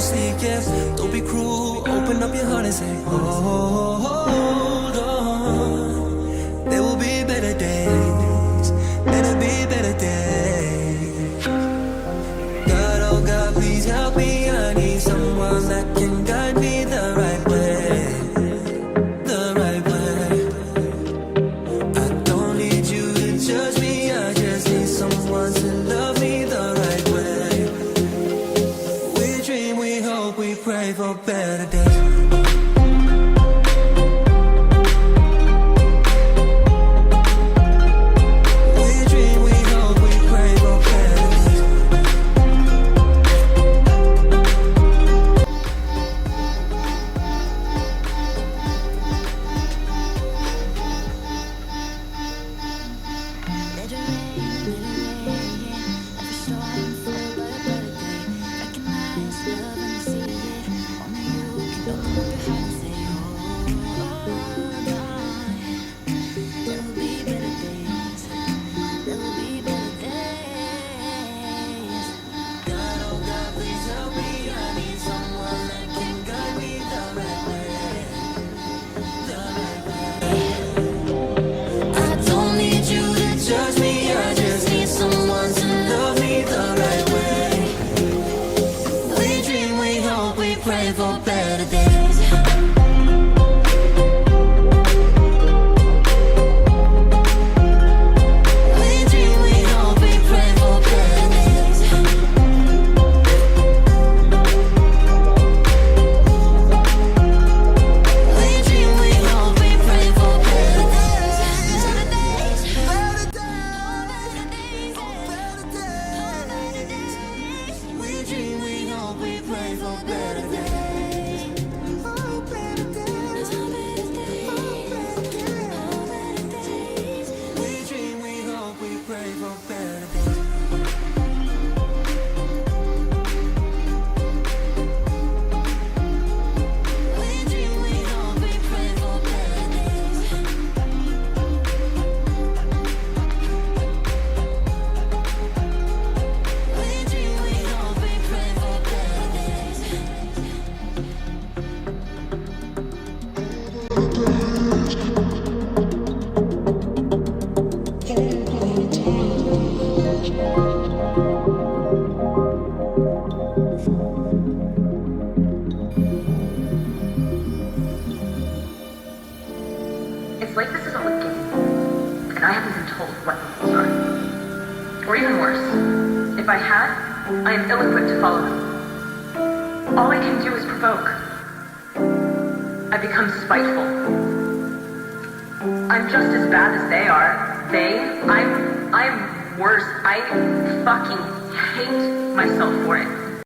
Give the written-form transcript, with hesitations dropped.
sleep, yeah. Don't be cruel, open up your heart and say, hold on. There will be better days, better be better days. God, oh God, please help me. I need someone that can guide me the right way, the right way. I don't need you to judge me, I just need someone to love me the right way. We dream, we hope, we pray for better days. It's like this is all a game, and I haven't been told what the rules are. Or even worse, if I had, I am ill-equipped to follow them. All I can do is provoke. I become spiteful. I'm just as bad as they are. I'm worse. I fucking hate myself for it.